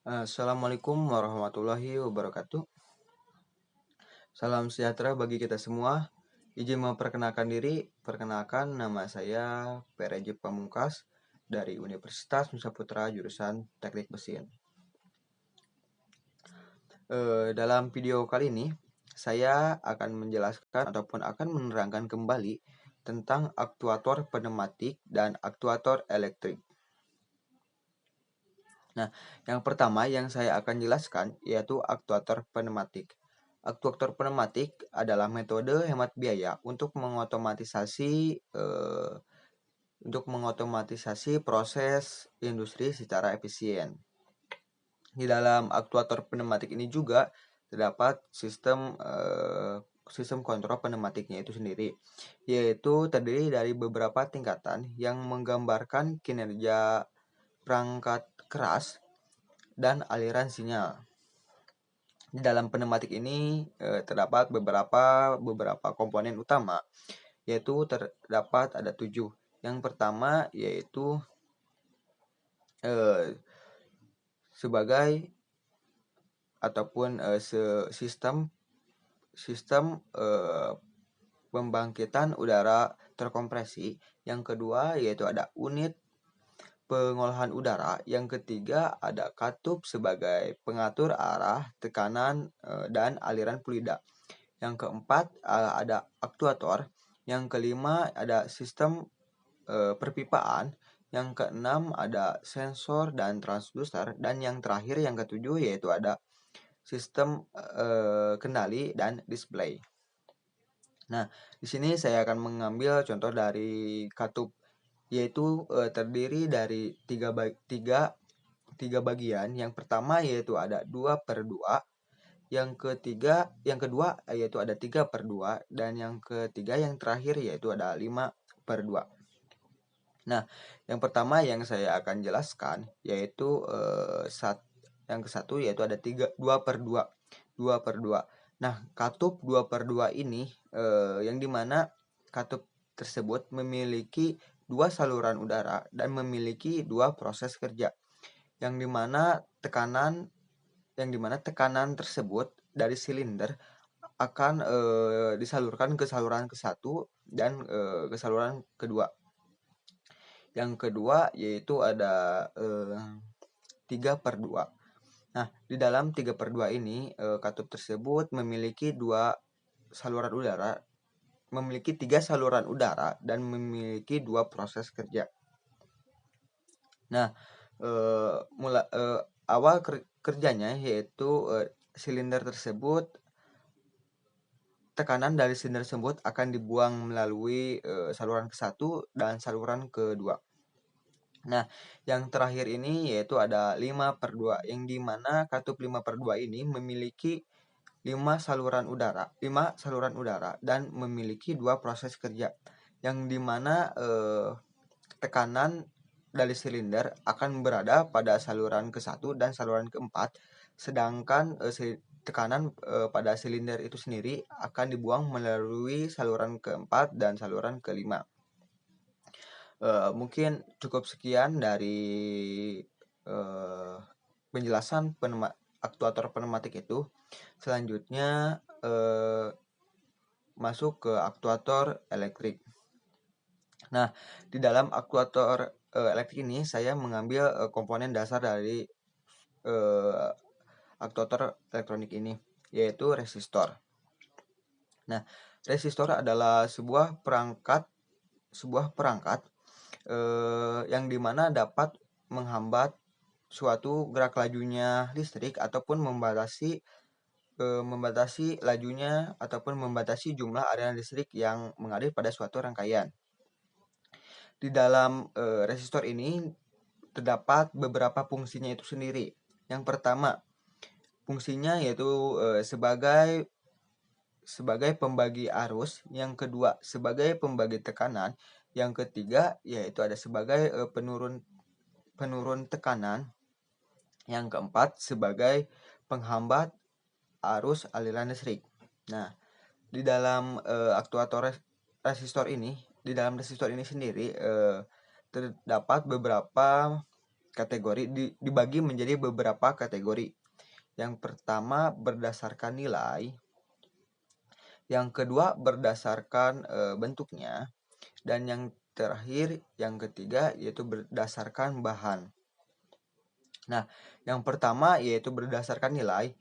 Assalamualaikum warahmatullahi wabarakatuh. Salam sejahtera bagi kita semua. Izin memperkenalkan diri. Perkenalkan, nama saya Pereji Pamungkas dari Universitas Nusa Putra jurusan Teknik Mesin. Dalam video kali ini, saya akan menjelaskan ataupun akan menerangkan kembali tentang aktuator pneumatik dan aktuator elektrik. Nah, yang pertama yang saya akan jelaskan yaitu aktuator pneumatik. Aktuator pneumatik adalah metode hemat biaya untuk mengotomatisasi proses industri secara efisien. Di dalam aktuator pneumatik ini juga terdapat sistem kontrol pneumatiknya itu sendiri, yaitu terdiri dari beberapa tingkatan yang menggambarkan kinerja perangkat keras dan aliran sinyal. Di dalam pneumatik ini terdapat beberapa komponen utama, yaitu terdapat ada 7. Yang pertama yaitu sebagai ataupun sistem pembangkitan udara terkompresi. Yang kedua yaitu ada unit pengolahan udara. Yang ketiga ada katup sebagai pengatur arah, tekanan, dan aliran fluida. Yang keempat ada aktuator. Yang kelima ada sistem perpipaan. Yang keenam ada sensor dan transducer. Dan yang terakhir yang ketujuh yaitu ada sistem kendali dan display. Nah, di sini saya akan mengambil contoh dari katup, yaitu terdiri dari tiga bagian. Yang pertama yaitu ada 2/2, yang kedua yaitu ada 3/2, dan yang ketiga yang terakhir yaitu ada 5/2. Nah, yang pertama yang saya akan jelaskan yaitu yang ke satu yaitu ada 2/2. Nah, katup 2/2 ini yang dimana katup tersebut memiliki dua saluran udara dan memiliki dua proses kerja, yang dimana tekanan tersebut dari silinder akan disalurkan ke saluran ke-1 dan ke saluran kedua. Yang kedua yaitu ada 3/2. Nah, di dalam 3/2 ini katup tersebut memiliki tiga saluran udara dan memiliki dua proses kerja. Nah, awal kerjanya yaitu silinder tersebut, tekanan dari silinder tersebut akan dibuang melalui saluran ke-1 dan saluran kedua. Nah, yang terakhir ini yaitu ada 5/2, yang dimana katup 5/2 ini memiliki 5 saluran udara dan memiliki dua proses kerja, yang dimana tekanan dari silinder akan berada pada saluran ke-1 dan saluran ke-4, sedangkan tekanan pada silinder itu sendiri akan dibuang melalui saluran ke-4 dan saluran ke-5. Mungkin cukup sekian dari penjelasan aktuator pneumatik itu. Selanjutnya masuk ke aktuator elektrik. Nah, di dalam aktuator elektrik ini saya mengambil komponen dasar dari aktuator elektronik ini, yaitu resistor. Nah, resistor adalah sebuah perangkat yang dimana dapat menghambat suatu gerak lajunya listrik ataupun membatasi lajunya ataupun membatasi jumlah aliran listrik yang mengalir pada suatu rangkaian. Di dalam resistor ini terdapat beberapa fungsinya itu sendiri. Yang pertama, fungsinya yaitu sebagai pembagi arus. Yang kedua, sebagai pembagi tekanan. Yang ketiga yaitu ada sebagai penurun tekanan. Yang keempat, sebagai penghambat arus aliran listrik. Nah, di dalam aktuator resistor ini, sendiri terdapat beberapa dibagi menjadi beberapa kategori. Yang pertama berdasarkan nilai, yang kedua berdasarkan bentuknya, dan yang terakhir yang ketiga yaitu berdasarkan bahan. Nah, yang pertama yaitu berdasarkan nilai.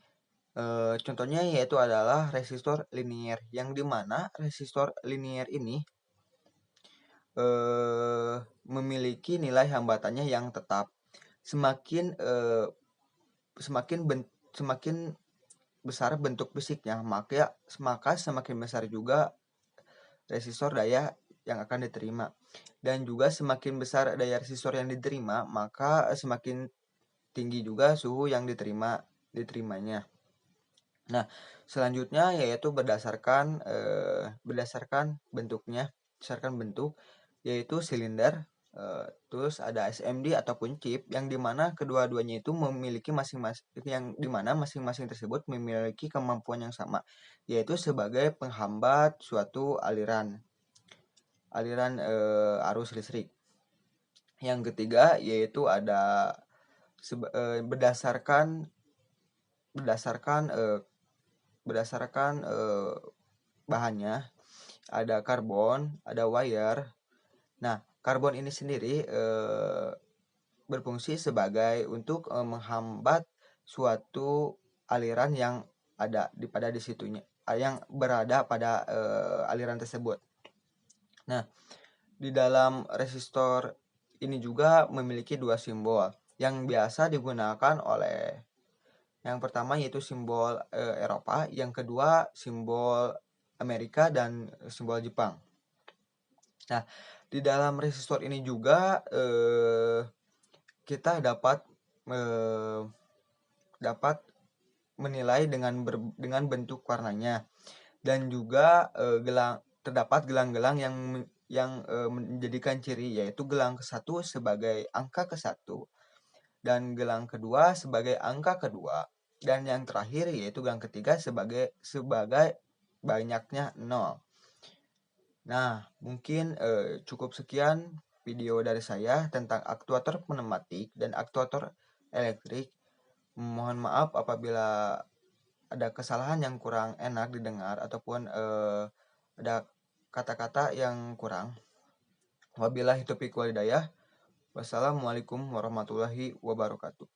Contohnya yaitu adalah resistor linier, yang dimana resistor linier ini memiliki nilai hambatannya yang tetap. Semakin semakin besar bentuk fisiknya, maka semakin besar juga resistor daya yang akan diterima. Dan juga semakin besar daya resistor yang diterima, maka semakin tinggi juga suhu yang diterimanya. Nah, selanjutnya yaitu berdasarkan bentuknya, berdasarkan bentuk, yaitu silinder, terus ada SMD ataupun chip, yang dimana kedua-duanya itu memiliki masing-masing tersebut memiliki kemampuan yang sama, yaitu sebagai penghambat suatu aliran arus listrik. Yang ketiga yaitu ada berdasarkan bahannya, ada karbon, ada wire. Nah, karbon ini sendiri berfungsi sebagai untuk menghambat suatu aliran yang ada di situnya, yang berada pada aliran tersebut. Nah, di dalam resistor ini juga memiliki dua simbol yang biasa digunakan oleh, yang pertama yaitu simbol Eropa, yang kedua simbol Amerika dan simbol Jepang. Nah, di dalam resistor ini juga kita dapat menilai dengan bentuk warnanya, dan juga terdapat gelang-gelang yang menjadikan ciri, yaitu gelang ke-1 sebagai angka ke-1, dan gelang kedua sebagai angka kedua, dan yang terakhir yaitu gelang ketiga sebagai banyaknya 0. Nah, mungkin cukup sekian video dari saya tentang aktuator pneumatik dan aktuator elektrik. Mohon maaf apabila ada kesalahan yang kurang enak didengar ataupun ada kata-kata yang kurang. Wabillahi taufiq wal hidayah. Wassalamualaikum warahmatullahi wabarakatuh.